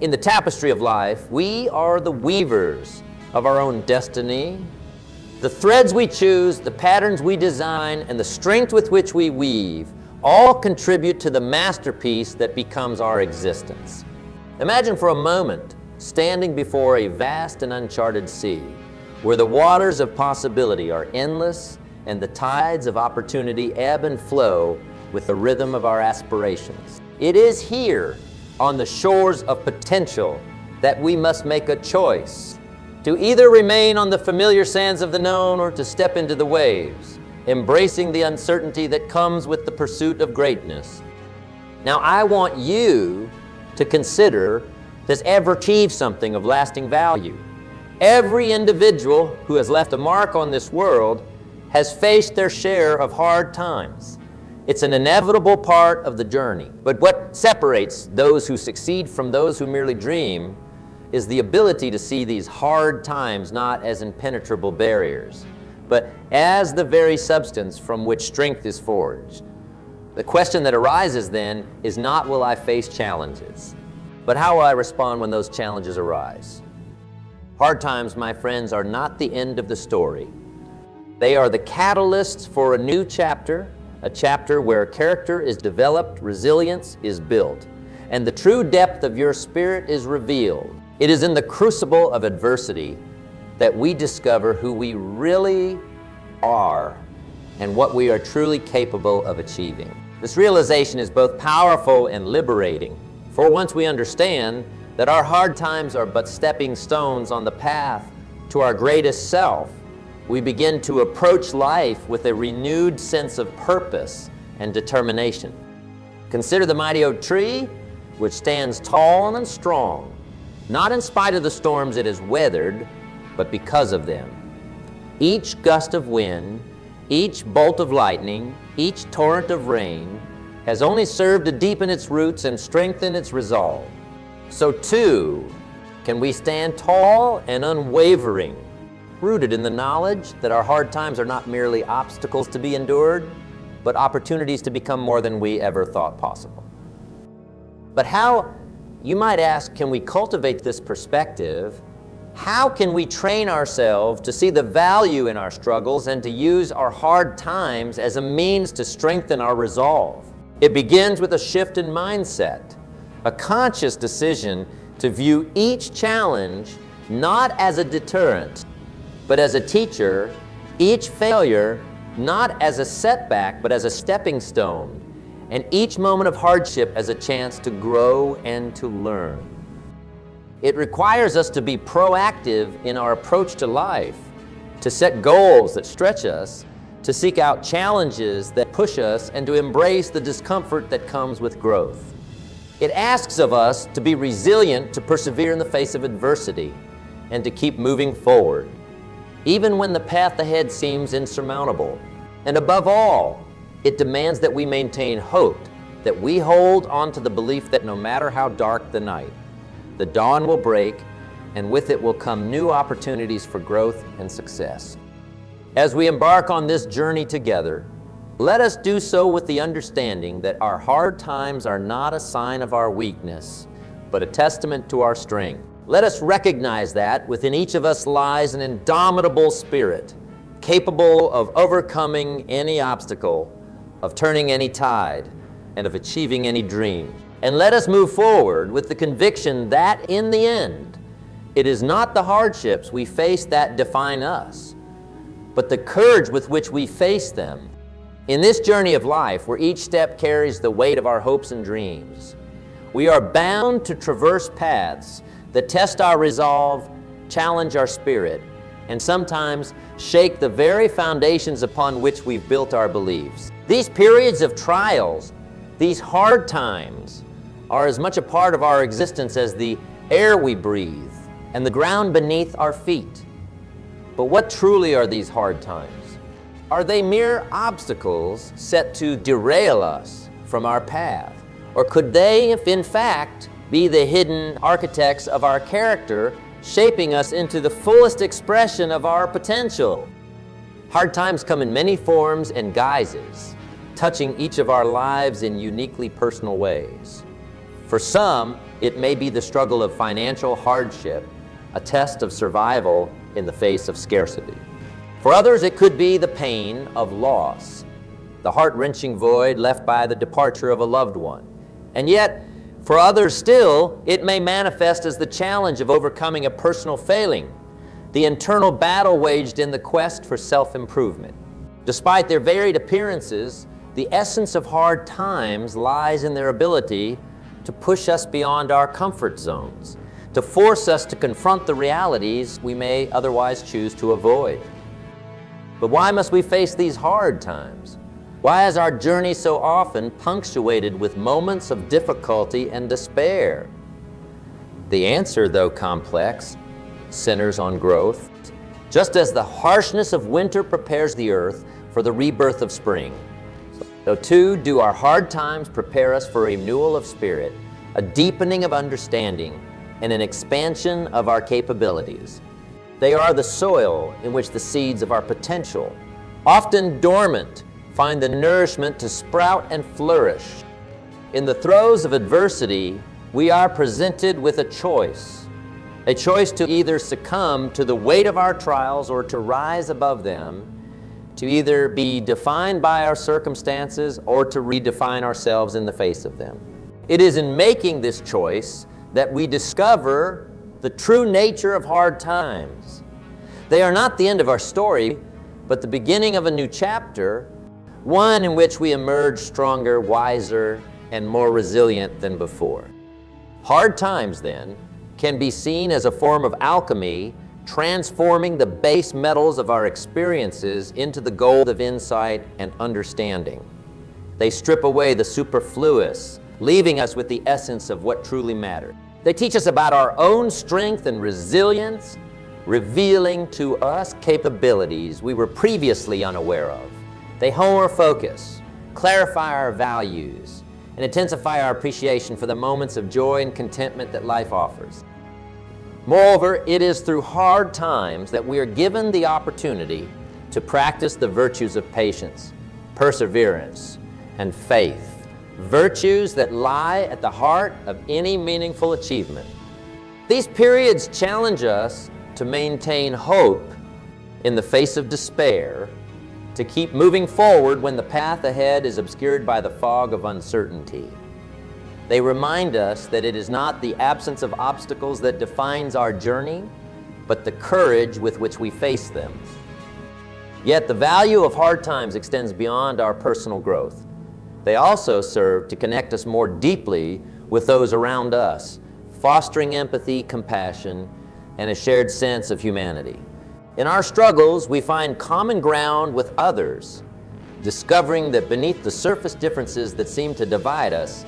In the tapestry of life, we are the weavers of our own destiny. The threads we choose, the patterns we design, and the strength with which we weave all contribute to the masterpiece that becomes our existence. Imagine for a moment standing before a vast and uncharted sea, where the waters of possibility are endless and the tides of opportunity ebb and flow with the rhythm of our aspirations. It is here, on the shores of potential, that we must make a choice to either remain on the familiar sands of the known or to step into the waves, embracing the uncertainty that comes with the pursuit of greatness. Now, I want you to consider, does ever achieve something of lasting value? Every individual who has left a mark on this world has faced their share of hard times. It's an inevitable part of the journey. But what separates those who succeed from those who merely dream is the ability to see these hard times not as impenetrable barriers, but as the very substance from which strength is forged. The question that arises then is not, will I face challenges, but how will I respond when those challenges arise? Hard times, my friends, are not the end of the story. They are the catalysts for a new chapter, a chapter where character is developed, resilience is built, and the true depth of your spirit is revealed. It is in the crucible of adversity that we discover who we really are and what we are truly capable of achieving. This realization is both powerful and liberating, for once we understand that our hard times are but stepping stones on the path to our greatest self, we begin to approach life with a renewed sense of purpose and determination. Consider the mighty oak tree, which stands tall and strong, not in spite of the storms it has weathered, but because of them. Each gust of wind, each bolt of lightning, each torrent of rain has only served to deepen its roots and strengthen its resolve. So too can we stand tall and unwavering, rooted in the knowledge that our hard times are not merely obstacles to be endured, but opportunities to become more than we ever thought possible. But how, you might ask, can we cultivate this perspective? How can we train ourselves to see the value in our struggles and to use our hard times as a means to strengthen our resolve? It begins with a shift in mindset, a conscious decision to view each challenge not as a deterrent, but as a teacher, each failure not as a setback, but as a stepping stone, and each moment of hardship as a chance to grow and to learn. It requires us to be proactive in our approach to life, to set goals that stretch us, to seek out challenges that push us, and to embrace the discomfort that comes with growth. It asks of us to be resilient, to persevere in the face of adversity, and to keep moving forward, even when the path ahead seems insurmountable. And above all, it demands that we maintain hope, that we hold on to the belief that no matter how dark the night, the dawn will break, and with it will come new opportunities for growth and success. As we embark on this journey together, let us do so with the understanding that our hard times are not a sign of our weakness, but a testament to our strength. Let us recognize that within each of us lies an indomitable spirit, capable of overcoming any obstacle, of turning any tide, and of achieving any dream. And let us move forward with the conviction that in the end, it is not the hardships we face that define us, but the courage with which we face them. In this journey of life, where each step carries the weight of our hopes and dreams, we are bound to traverse paths that test our resolve, challenge our spirit, and sometimes shake the very foundations upon which we've built our beliefs. These periods of trials, these hard times, are as much a part of our existence as the air we breathe and the ground beneath our feet. But what truly are these hard times? Are they mere obstacles set to derail us from our path? Or could they, if in fact, be the hidden architects of our character, shaping us into the fullest expression of our potential? Hard times come in many forms and guises, touching each of our lives in uniquely personal ways. For some, it may be the struggle of financial hardship, a test of survival in the face of scarcity. For others, it could be the pain of loss, the heart-wrenching void left by the departure of a loved one. And yet, for others still, it may manifest as the challenge of overcoming a personal failing, the internal battle waged in the quest for self-improvement. Despite their varied appearances, the essence of hard times lies in their ability to push us beyond our comfort zones, to force us to confront the realities we may otherwise choose to avoid. But why must we face these hard times? Why is our journey so often punctuated with moments of difficulty and despair? The answer, though complex, centers on growth. Just as the harshness of winter prepares the earth for the rebirth of spring, so too do our hard times prepare us for a renewal of spirit, a deepening of understanding, and an expansion of our capabilities. They are the soil in which the seeds of our potential, often dormant, find the nourishment to sprout and flourish. In the throes of adversity, we are presented with a choice to either succumb to the weight of our trials or to rise above them, to either be defined by our circumstances or to redefine ourselves in the face of them. It is in making this choice that we discover the true nature of hard times. They are not the end of our story, but the beginning of a new chapter, one in which we emerge stronger, wiser, and more resilient than before. Hard times, then, can be seen as a form of alchemy, transforming the base metals of our experiences into the gold of insight and understanding. They strip away the superfluous, leaving us with the essence of what truly matters. They teach us about our own strength and resilience, revealing to us capabilities we were previously unaware of. They hone our focus, clarify our values, and intensify our appreciation for the moments of joy and contentment that life offers. Moreover, it is through hard times that we are given the opportunity to practice the virtues of patience, perseverance, and faith, virtues that lie at the heart of any meaningful achievement. These periods challenge us to maintain hope in the face of despair, to keep moving forward when the path ahead is obscured by the fog of uncertainty. They remind us that it is not the absence of obstacles that defines our journey, but the courage with which we face them. Yet the value of hard times extends beyond our personal growth. They also serve to connect us more deeply with those around us, fostering empathy, compassion, and a shared sense of humanity. In our struggles, we find common ground with others, discovering that beneath the surface differences that seem to divide us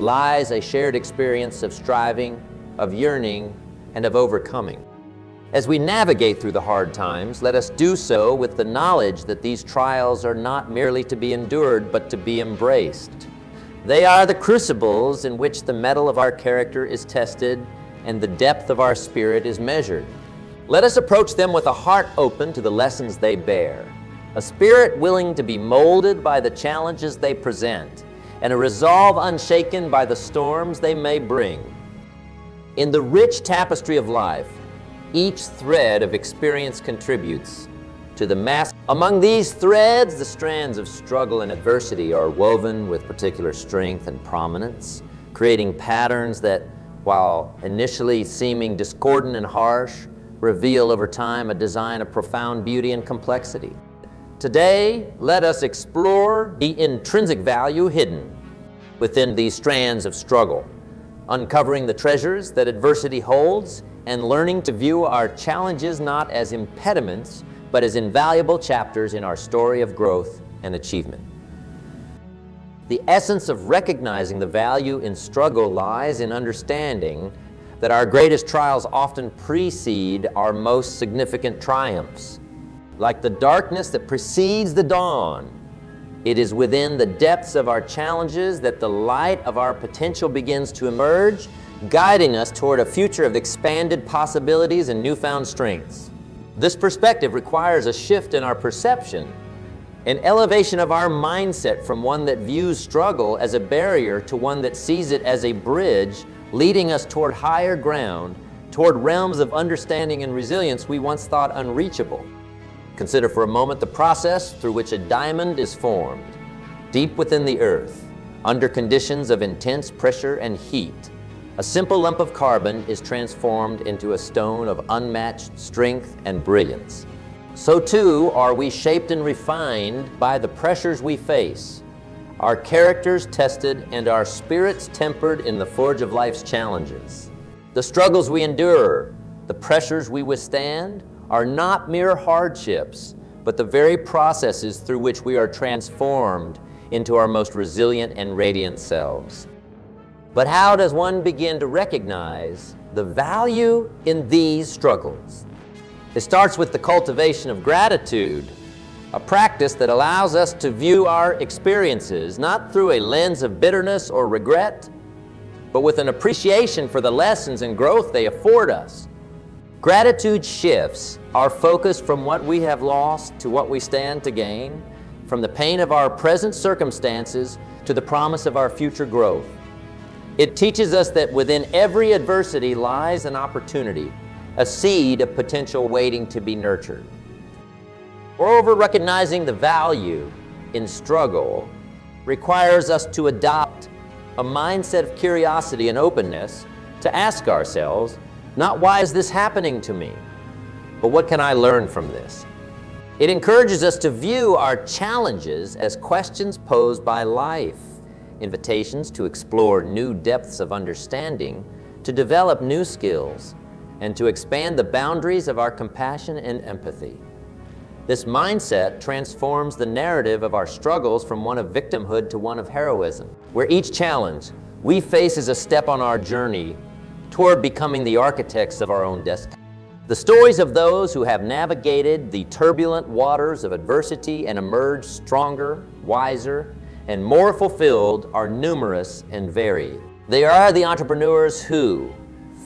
lies a shared experience of striving, of yearning, and of overcoming. As we navigate through the hard times, let us do so with the knowledge that these trials are not merely to be endured, but to be embraced. They are the crucibles in which the metal of our character is tested and the depth of our spirit is measured. Let us approach them with a heart open to the lessons they bear, a spirit willing to be molded by the challenges they present, and a resolve unshaken by the storms they may bring. In the rich tapestry of life, each thread of experience contributes to the mass. Among these threads, the strands of struggle and adversity are woven with particular strength and prominence, creating patterns that, while initially seeming discordant and harsh, reveal over time a design of profound beauty and complexity. Today, let us explore the intrinsic value hidden within these strands of struggle, uncovering the treasures that adversity holds and learning to view our challenges not as impediments, but as invaluable chapters in our story of growth and achievement. The essence of recognizing the value in struggle lies in understanding that our greatest trials often precede our most significant triumphs. Like the darkness that precedes the dawn, it is within the depths of our challenges that the light of our potential begins to emerge, guiding us toward a future of expanded possibilities and newfound strengths. This perspective requires a shift in our perception, An elevation of our mindset from one that views struggle as a barrier to one that sees it as a bridge leading us toward higher ground, toward realms of understanding and resilience we once thought unreachable. Consider for a moment the process through which a diamond is formed, deep within the earth, under conditions of intense pressure and heat. A simple lump of carbon is transformed into a stone of unmatched strength and brilliance. So too are we shaped and refined by the pressures we face, our characters tested and our spirits tempered in the forge of life's challenges. The struggles we endure, the pressures we withstand, are not mere hardships, but the very processes through which we are transformed into our most resilient and radiant selves. But how does one begin to recognize the value in these struggles? It starts with the cultivation of gratitude, a practice that allows us to view our experiences not through a lens of bitterness or regret, but with an appreciation for the lessons and growth they afford us. Gratitude shifts our focus from what we have lost to what we stand to gain, from the pain of our present circumstances to the promise of our future growth. It teaches us that within every adversity lies an opportunity, a seed of potential waiting to be nurtured. Moreover, recognizing the value in struggle requires us to adopt a mindset of curiosity and openness to ask ourselves, not why is this happening to me, but what can I learn from this? It encourages us to view our challenges as questions posed by life, invitations to explore new depths of understanding, to develop new skills, and to expand the boundaries of our compassion and empathy. This mindset transforms the narrative of our struggles from one of victimhood to one of heroism, where each challenge we face is a step on our journey toward becoming the architects of our own destiny. The stories of those who have navigated the turbulent waters of adversity and emerged stronger, wiser, and more fulfilled are numerous and varied. They are the entrepreneurs who,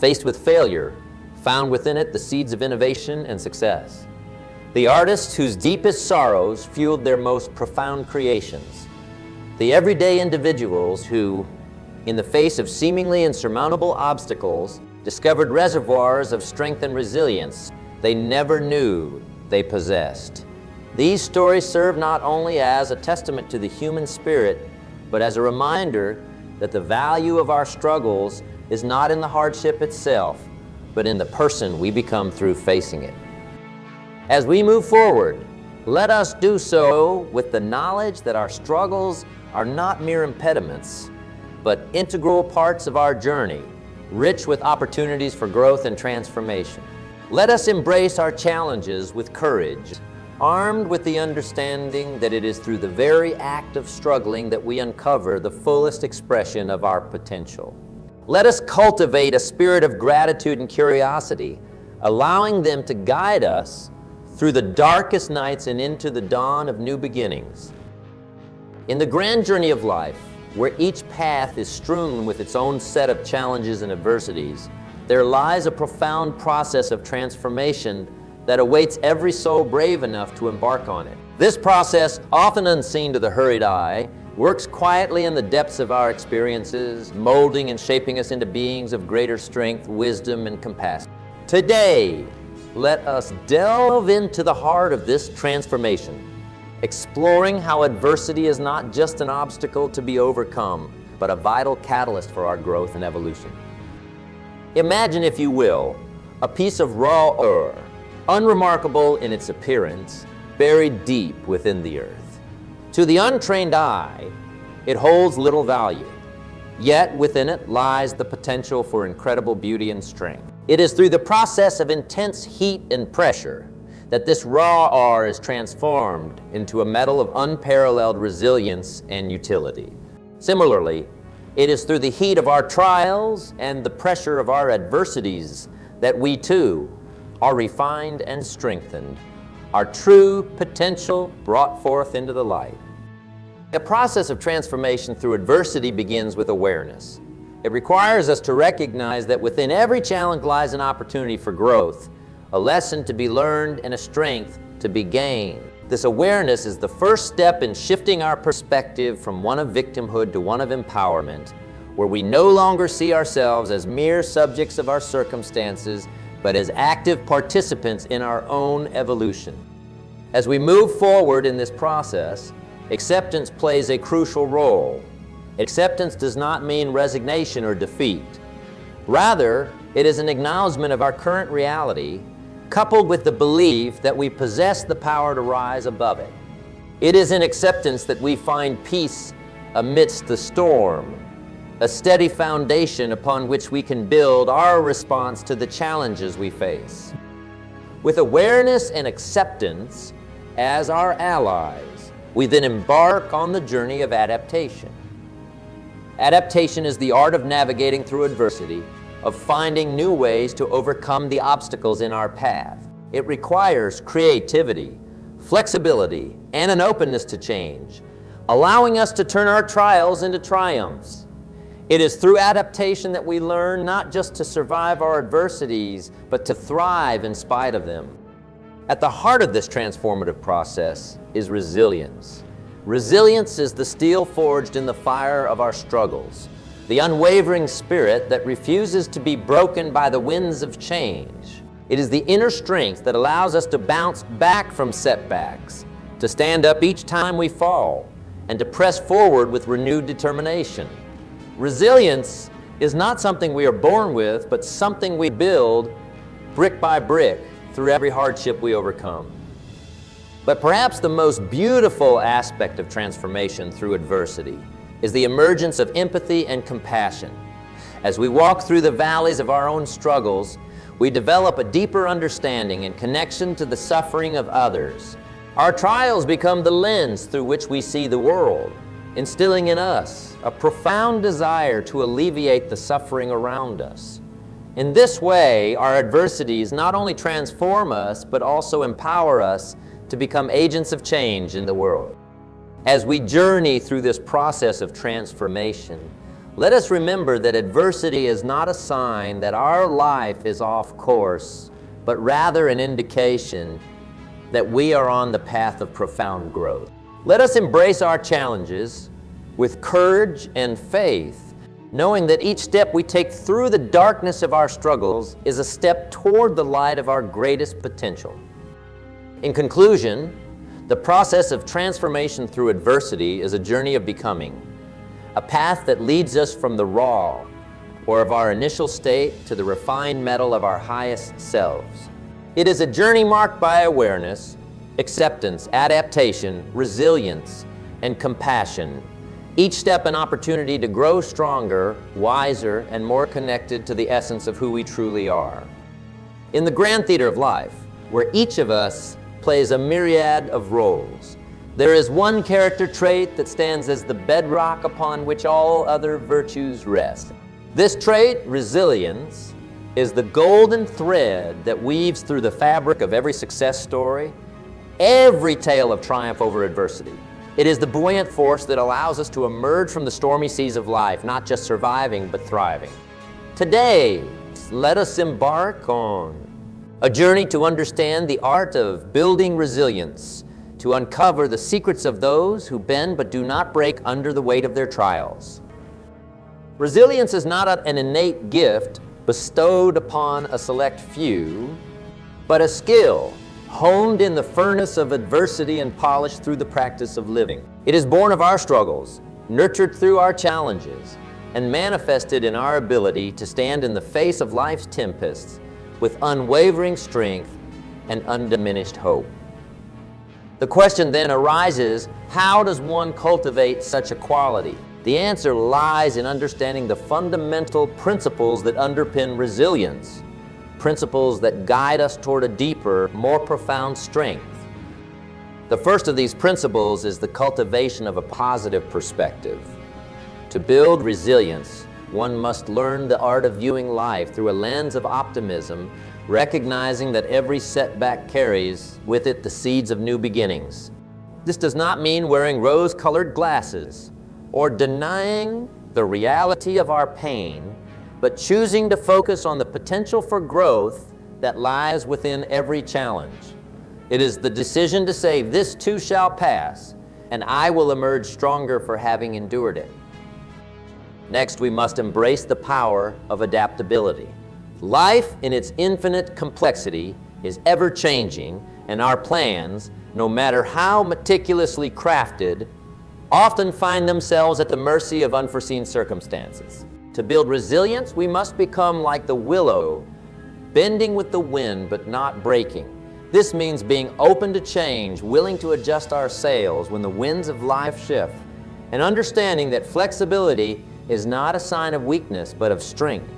faced with failure, found within it the seeds of innovation and success. The artists whose deepest sorrows fueled their most profound creations. The everyday individuals who, in the face of seemingly insurmountable obstacles, discovered reservoirs of strength and resilience they never knew they possessed. These stories serve not only as a testament to the human spirit, but as a reminder that the value of our struggles is not in the hardship itself, but in the person we become through facing it. As we move forward, let us do so with the knowledge that our struggles are not mere impediments, but integral parts of our journey, rich with opportunities for growth and transformation. Let us embrace our challenges with courage, armed with the understanding that it is through the very act of struggling that we uncover the fullest expression of our potential. Let us cultivate a spirit of gratitude and curiosity, allowing them to guide us through the darkest nights and into the dawn of new beginnings. In the grand journey of life, where each path is strewn with its own set of challenges and adversities, there lies a profound process of transformation that awaits every soul brave enough to embark on it. This process, often unseen to the hurried eye, works quietly in the depths of our experiences, molding and shaping us into beings of greater strength, wisdom, and compassion. Today, let us delve into the heart of this transformation, exploring how adversity is not just an obstacle to be overcome, but a vital catalyst for our growth and evolution. Imagine, if you will, a piece of raw ore, unremarkable in its appearance, buried deep within the earth. To the untrained eye, it holds little value, yet within it lies the potential for incredible beauty and strength. It is through the process of intense heat and pressure that this raw ore is transformed into a metal of unparalleled resilience and utility. Similarly, it is through the heat of our trials and the pressure of our adversities that we too are refined and strengthened, our true potential brought forth into the light. The process of transformation through adversity begins with awareness. It requires us to recognize that within every challenge lies an opportunity for growth, a lesson to be learned and a strength to be gained. This awareness is the first step in shifting our perspective from one of victimhood to one of empowerment, where we no longer see ourselves as mere subjects of our circumstances, but as active participants in our own evolution. As we move forward in this process, acceptance plays a crucial role. Acceptance does not mean resignation or defeat. Rather, it is an acknowledgement of our current reality, coupled with the belief that we possess the power to rise above it. It is in acceptance that we find peace amidst the storm, a steady foundation upon which we can build our response to the challenges we face. With awareness and acceptance as our allies, we then embark on the journey of adaptation. Adaptation is the art of navigating through adversity, of finding new ways to overcome the obstacles in our path. It requires creativity, flexibility, and an openness to change, allowing us to turn our trials into triumphs. It is through adaptation that we learn not just to survive our adversities, but to thrive in spite of them. At the heart of this transformative process is resilience. Resilience is the steel forged in the fire of our struggles, the unwavering spirit that refuses to be broken by the winds of change. It is the inner strength that allows us to bounce back from setbacks, to stand up each time we fall, and to press forward with renewed determination. Resilience is not something we are born with, but something we build brick by brick through every hardship we overcome. But perhaps the most beautiful aspect of transformation through adversity is the emergence of empathy and compassion. As we walk through the valleys of our own struggles, we develop a deeper understanding and connection to the suffering of others. Our trials become the lens through which we see the world, instilling in us a profound desire to alleviate the suffering around us. In this way, our adversities not only transform us, but also empower us to become agents of change in the world. As we journey through this process of transformation, let us remember that adversity is not a sign that our life is off course, but rather an indication that we are on the path of profound growth. Let us embrace our challenges with courage and faith, knowing that each step we take through the darkness of our struggles is a step toward the light of our greatest potential. In conclusion, the process of transformation through adversity is a journey of becoming, a path that leads us from the raw, or of our initial state, to the refined metal of our highest selves. It is a journey marked by awareness, acceptance, adaptation, resilience, and compassion, each step an opportunity to grow stronger, wiser, and more connected to the essence of who we truly are. In the grand theater of life, where each of us plays a myriad of roles, there is one character trait that stands as the bedrock upon which all other virtues rest. This trait, resilience, is the golden thread that weaves through the fabric of every success story, every tale of triumph over adversity. It is the buoyant force that allows us to emerge from the stormy seas of life, not just surviving, but thriving. Today, let us embark on a journey to understand the art of building resilience, to uncover the secrets of those who bend but do not break under the weight of their trials. Resilience is not an innate gift bestowed upon a select few, but a skill honed in the furnace of adversity and polished through the practice of living. It is born of our struggles, nurtured through our challenges, and manifested in our ability to stand in the face of life's tempests with unwavering strength and undiminished hope. The question then arises, how does one cultivate such a quality? The answer lies in understanding the fundamental principles that underpin resilience, principles that guide us toward a deeper, more profound strength. The first of these principles is the cultivation of a positive perspective. To build resilience, one must learn the art of viewing life through a lens of optimism, recognizing that every setback carries with it the seeds of new beginnings. This does not mean wearing rose-colored glasses or denying the reality of our pain, but choosing to focus on the potential for growth that lies within every challenge. It is the decision to say, "This too shall pass, and I will emerge stronger for having endured it." Next, we must embrace the power of adaptability. Life in its infinite complexity is ever-changing, and our plans, no matter how meticulously crafted, often find themselves at the mercy of unforeseen circumstances. To build resilience, we must become like the willow, bending with the wind but not breaking. This means being open to change, willing to adjust our sails when the winds of life shift, and understanding that flexibility is not a sign of weakness but of strength.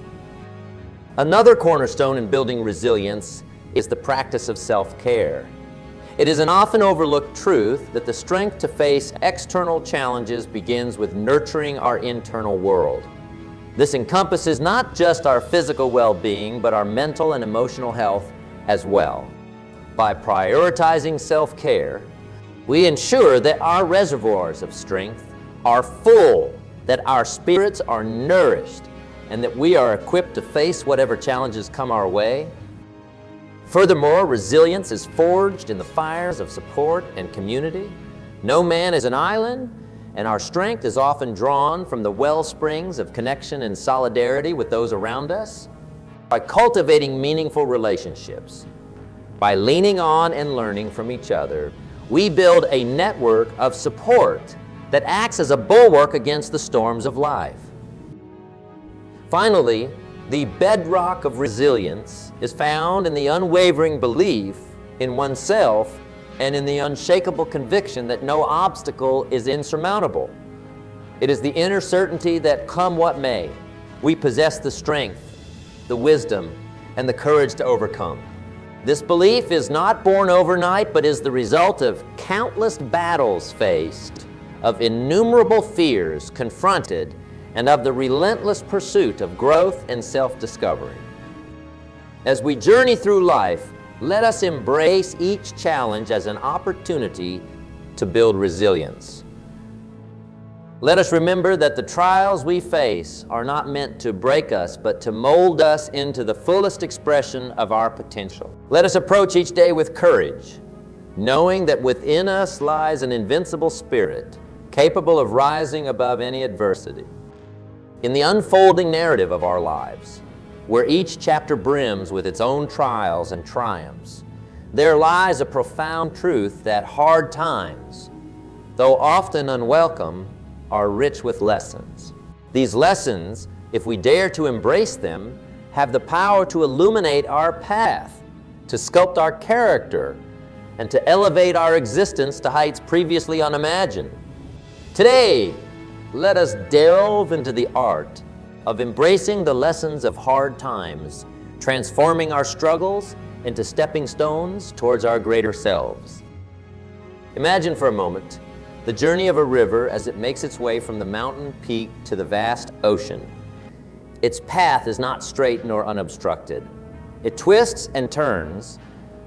Another cornerstone in building resilience is the practice of self-care. It is an often overlooked truth that the strength to face external challenges begins with nurturing our internal world. This encompasses not just our physical well-being, but our mental and emotional health as well. By prioritizing self-care, we ensure that our reservoirs of strength are full, that our spirits are nourished, and that we are equipped to face whatever challenges come our way. Furthermore, resilience is forged in the fires of support and community. No man is an island, and our strength is often drawn from the well springs of connection and solidarity with those around us. By cultivating meaningful relationships, by leaning on and learning from each other, we build a network of support that acts as a bulwark against the storms of life. Finally, the bedrock of resilience is found in the unwavering belief in oneself and in the unshakable conviction that no obstacle is insurmountable. It is the inner certainty that, come what may, we possess the strength, the wisdom, and the courage to overcome. This belief is not born overnight, but is the result of countless battles faced, of innumerable fears confronted, and of the relentless pursuit of growth and self-discovery. As we journey through life, let us embrace each challenge as an opportunity to build resilience. Let us remember that the trials we face are not meant to break us, but to mold us into the fullest expression of our potential. Let us approach each day with courage, knowing that within us lies an invincible spirit, capable of rising above any adversity. In the unfolding narrative of our lives, where each chapter brims with its own trials and triumphs, there lies a profound truth that hard times, though often unwelcome, are rich with lessons. These lessons, if we dare to embrace them, have the power to illuminate our path, to sculpt our character, and to elevate our existence to heights previously unimagined. Today, let us delve into the art of embracing the lessons of hard times, transforming our struggles into stepping stones towards our greater selves. Imagine for a moment the journey of a river as it makes its way from the mountain peak to the vast ocean. Its path is not straight nor unobstructed. It twists and turns,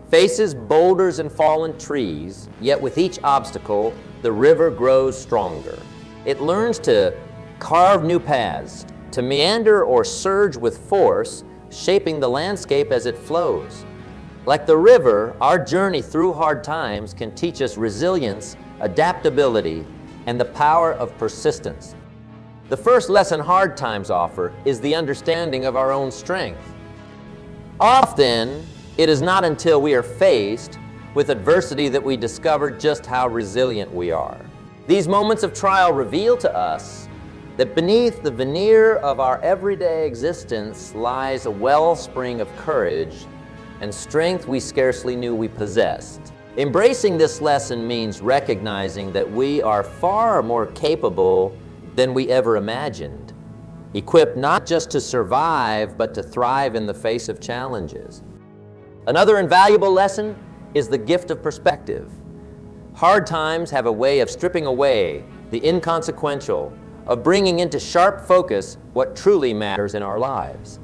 faces boulders and fallen trees, yet with each obstacle, the river grows stronger. It learns to carve new paths, to meander or surge with force, shaping the landscape as it flows. Like the river, our journey through hard times can teach us resilience, adaptability, and the power of persistence. The first lesson hard times offer is the understanding of our own strength. Often, it is not until we are faced with adversity that we discover just how resilient we are. These moments of trial reveal to us that beneath the veneer of our everyday existence lies a wellspring of courage and strength we scarcely knew we possessed. Embracing this lesson means recognizing that we are far more capable than we ever imagined, equipped not just to survive, but to thrive in the face of challenges. Another invaluable lesson is the gift of perspective. Hard times have a way of stripping away the inconsequential, of bringing into sharp focus what truly matters in our lives.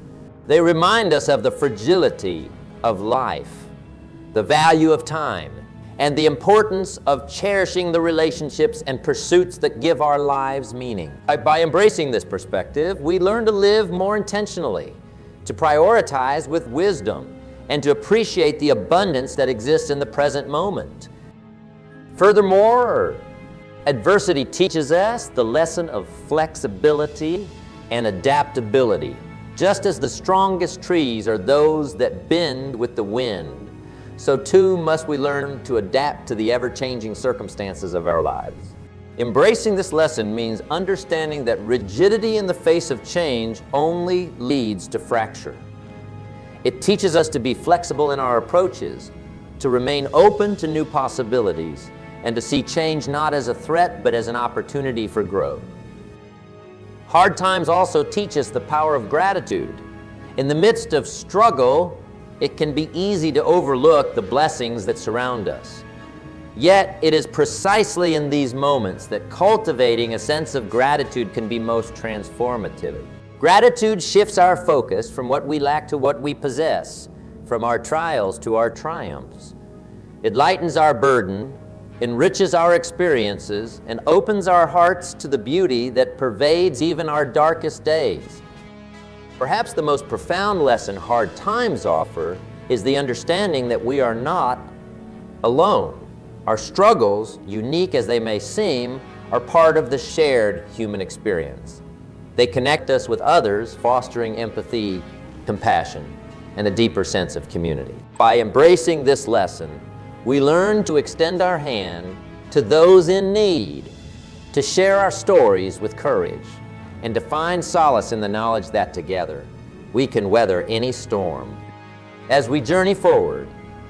They remind us of the fragility of life, the value of time, and the importance of cherishing the relationships and pursuits that give our lives meaning. By embracing this perspective, we learn to live more intentionally, to prioritize with wisdom, and to appreciate the abundance that exists in the present moment. Furthermore, adversity teaches us the lesson of flexibility and adaptability. Just as the strongest trees are those that bend with the wind, so too must we learn to adapt to the ever-changing circumstances of our lives. Embracing this lesson means understanding that rigidity in the face of change only leads to fracture. It teaches us to be flexible in our approaches, to remain open to new possibilities, and to see change not as a threat but as an opportunity for growth. Hard times also teach us the power of gratitude. In the midst of struggle, it can be easy to overlook the blessings that surround us. Yet, it is precisely in these moments that cultivating a sense of gratitude can be most transformative. Gratitude shifts our focus from what we lack to what we possess, from our trials to our triumphs. It lightens our burden, enriches our experiences, and opens our hearts to the beauty that pervades even our darkest days. Perhaps the most profound lesson hard times offer is the understanding that we are not alone. Our struggles, unique as they may seem, are part of the shared human experience. They connect us with others, fostering empathy, compassion, and a deeper sense of community. By embracing this lesson, we learn to extend our hand to those in need, to share our stories with courage, and to find solace in the knowledge that together we can weather any storm. As we journey forward,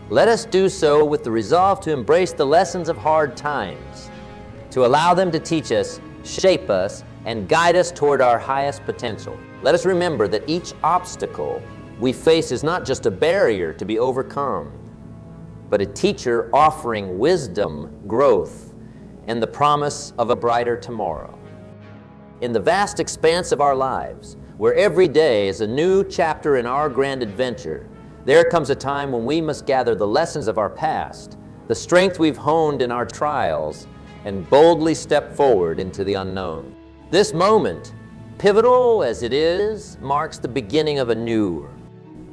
let us do so with the resolve to embrace the lessons of hard times, to allow them to teach us, shape us, and guide us toward our highest potential. Let us remember that each obstacle we face is not just a barrier to be overcome, but a teacher offering wisdom, growth, and the promise of a brighter tomorrow. In the vast expanse of our lives, where every day is a new chapter in our grand adventure, there comes a time when we must gather the lessons of our past, the strength we've honed in our trials, and boldly step forward into the unknown. This moment, pivotal as it is, marks the beginning of a new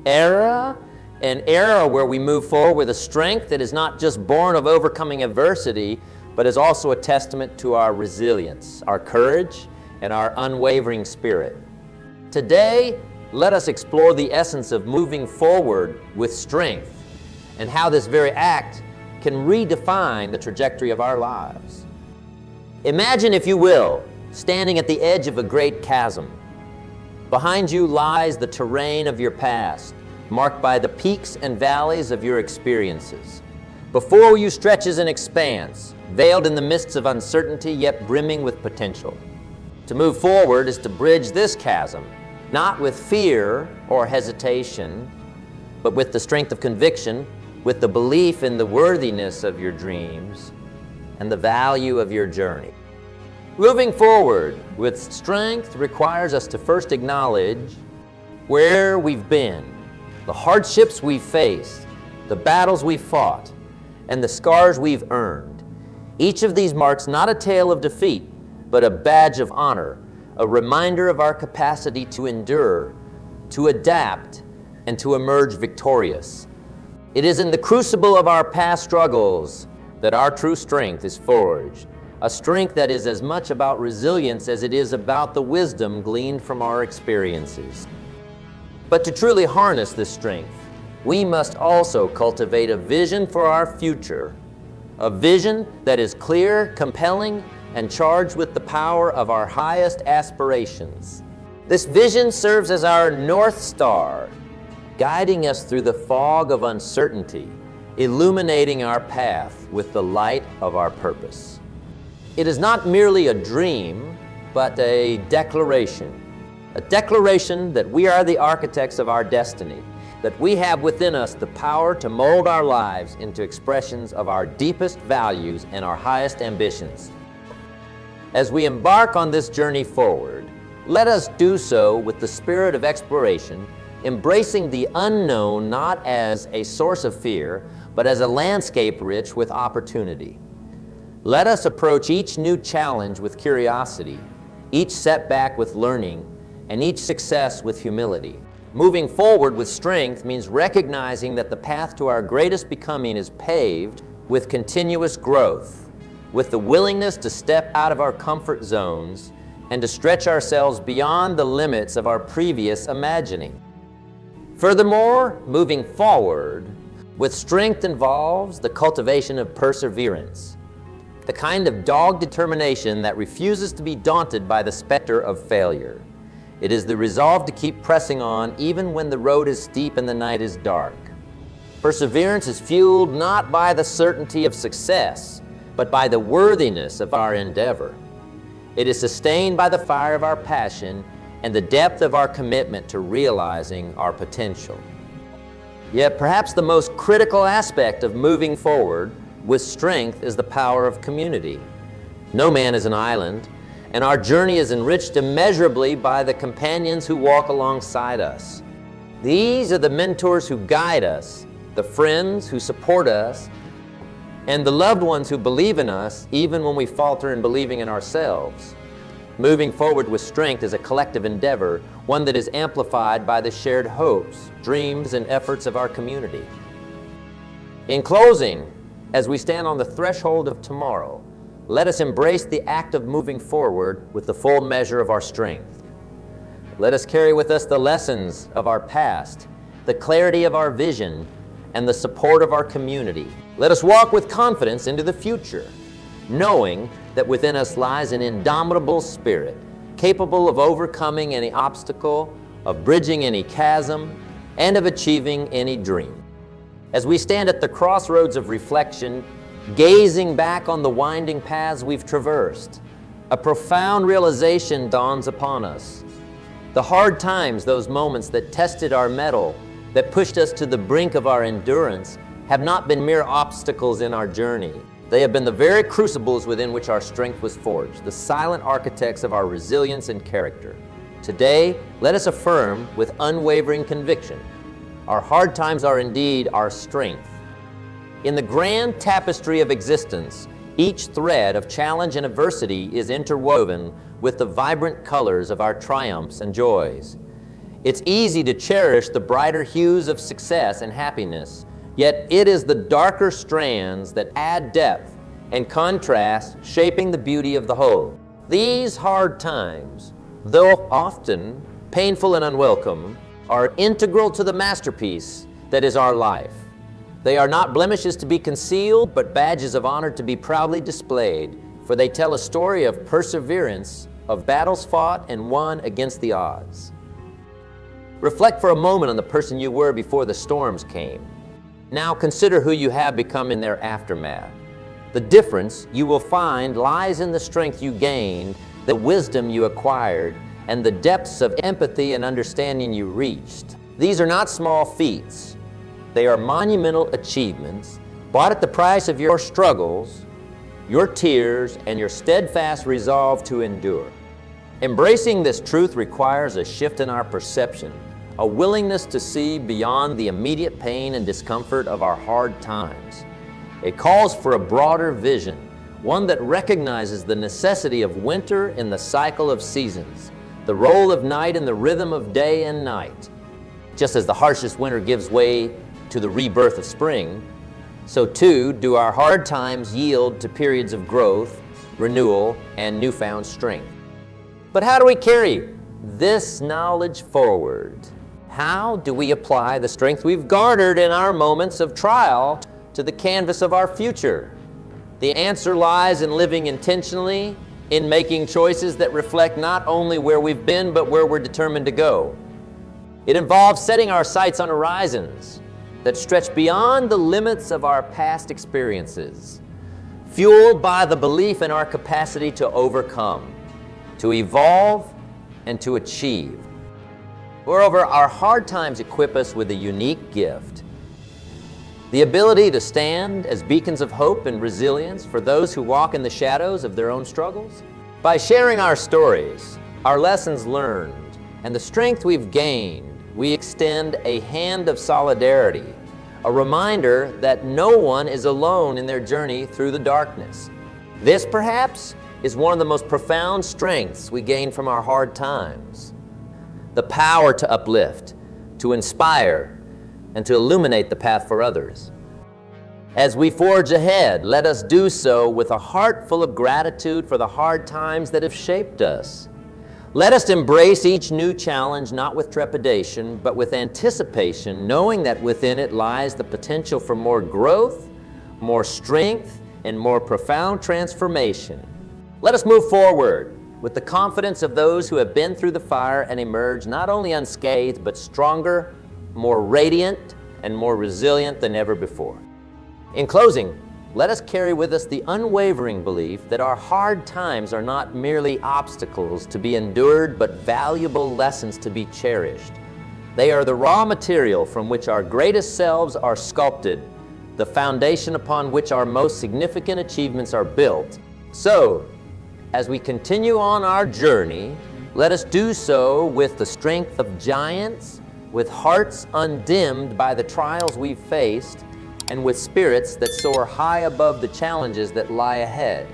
era, an era where we move forward with a strength that is not just born of overcoming adversity, but is also a testament to our resilience, our courage, and our unwavering spirit. Today, let us explore the essence of moving forward with strength and how this very act can redefine the trajectory of our lives. Imagine, if you will, standing at the edge of a great chasm. Behind you lies the terrain of your past, marked by the peaks and valleys of your experiences. Before you stretches an expanse, veiled in the mists of uncertainty yet brimming with potential. To move forward is to bridge this chasm, not with fear or hesitation, but with the strength of conviction, with the belief in the worthiness of your dreams and the value of your journey. Moving forward with strength requires us to first acknowledge where we've been, the hardships we've faced, the battles we've fought, and the scars we've earned. Each of these marks not a tale of defeat, but a badge of honor, a reminder of our capacity to endure, to adapt, and to emerge victorious. It is in the crucible of our past struggles that our true strength is forged, a strength that is as much about resilience as it is about the wisdom gleaned from our experiences. But to truly harness this strength, we must also cultivate a vision for our future, a vision that is clear, compelling, and charged with the power of our highest aspirations. This vision serves as our North Star, guiding us through the fog of uncertainty, illuminating our path with the light of our purpose. It is not merely a dream, but a declaration that we are the architects of our destiny, that we have within us the power to mold our lives into expressions of our deepest values and our highest ambitions. As we embark on this journey forward, let us do so with the spirit of exploration, embracing the unknown not as a source of fear, but as a landscape rich with opportunity. Let us approach each new challenge with curiosity, each setback with learning, and each success with humility. Moving forward with strength means recognizing that the path to our greatest becoming is paved with continuous growth, with the willingness to step out of our comfort zones and to stretch ourselves beyond the limits of our previous imagining. Furthermore, moving forward with strength involves the cultivation of perseverance, the kind of dogged determination that refuses to be daunted by the specter of failure. It is the resolve to keep pressing on even when the road is steep and the night is dark. Perseverance is fueled not by the certainty of success, but by the worthiness of our endeavor. It is sustained by the fire of our passion and the depth of our commitment to realizing our potential. Yet perhaps the most critical aspect of moving forward with strength is the power of community. No man is an island, and our journey is enriched immeasurably by the companions who walk alongside us. These are the mentors who guide us, the friends who support us, and the loved ones who believe in us even when we falter in believing in ourselves. Moving forward with strength is a collective endeavor, one that is amplified by the shared hopes, dreams, and efforts of our community. In closing, as we stand on the threshold of tomorrow, let us embrace the act of moving forward with the full measure of our strength. Let us carry with us the lessons of our past, the clarity of our vision, and the support of our community. Let us walk with confidence into the future, knowing that within us lies an indomitable spirit, capable of overcoming any obstacle, of bridging any chasm, and of achieving any dream. As we stand at the crossroads of reflection, gazing back on the winding paths we've traversed, a profound realization dawns upon us. The hard times, those moments that tested our mettle, that pushed us to the brink of our endurance, have not been mere obstacles in our journey. They have been the very crucibles within which our strength was forged, the silent architects of our resilience and character. Today, let us affirm with unwavering conviction, our hard times are indeed our strength. In the grand tapestry of existence, each thread of challenge and adversity is interwoven with the vibrant colors of our triumphs and joys. It's easy to cherish the brighter hues of success and happiness, yet it is the darker strands that add depth and contrast, shaping the beauty of the whole. These hard times, though often painful and unwelcome, are integral to the masterpiece that is our life. They are not blemishes to be concealed, but badges of honor to be proudly displayed, for they tell a story of perseverance, of battles fought and won against the odds. Reflect for a moment on the person you were before the storms came. Now consider who you have become in their aftermath. The difference you will find lies in the strength you gained, the wisdom you acquired, and the depths of empathy and understanding you reached. These are not small feats. They are monumental achievements, bought at the price of your struggles, your tears, and your steadfast resolve to endure. Embracing this truth requires a shift in our perception, a willingness to see beyond the immediate pain and discomfort of our hard times. It calls for a broader vision, one that recognizes the necessity of winter in the cycle of seasons, the role of night in the rhythm of day and night. Just as the harshest winter gives way to the rebirth of spring, so too do our hard times yield to periods of growth, renewal, and newfound strength. But how do we carry this knowledge forward? How do we apply the strength we've garnered in our moments of trial to the canvas of our future? The answer lies in living intentionally, in making choices that reflect not only where we've been, but where we're determined to go. It involves setting our sights on horizons that stretch beyond the limits of our past experiences, fueled by the belief in our capacity to overcome, to evolve, and to achieve. Moreover, our hard times equip us with a unique gift, the ability to stand as beacons of hope and resilience for those who walk in the shadows of their own struggles. By sharing our stories, our lessons learned, and the strength we've gained, we extend a hand of solidarity, a reminder that no one is alone in their journey through the darkness. This, perhaps, is one of the most profound strengths we gain from our hard times. The power to uplift, to inspire, and to illuminate the path for others. As we forge ahead, let us do so with a heart full of gratitude for the hard times that have shaped us. Let us embrace each new challenge not with trepidation, but with anticipation, knowing that within it lies the potential for more growth, more strength, and more profound transformation. Let us move forward with the confidence of those who have been through the fire and emerged not only unscathed, but stronger, more radiant, and more resilient than ever before. In closing, let us carry with us the unwavering belief that our hard times are not merely obstacles to be endured, but valuable lessons to be cherished. They are the raw material from which our greatest selves are sculpted, the foundation upon which our most significant achievements are built. So, as we continue on our journey, let us do so with the strength of giants, with hearts undimmed by the trials we've faced, and with spirits that soar high above the challenges that lie ahead.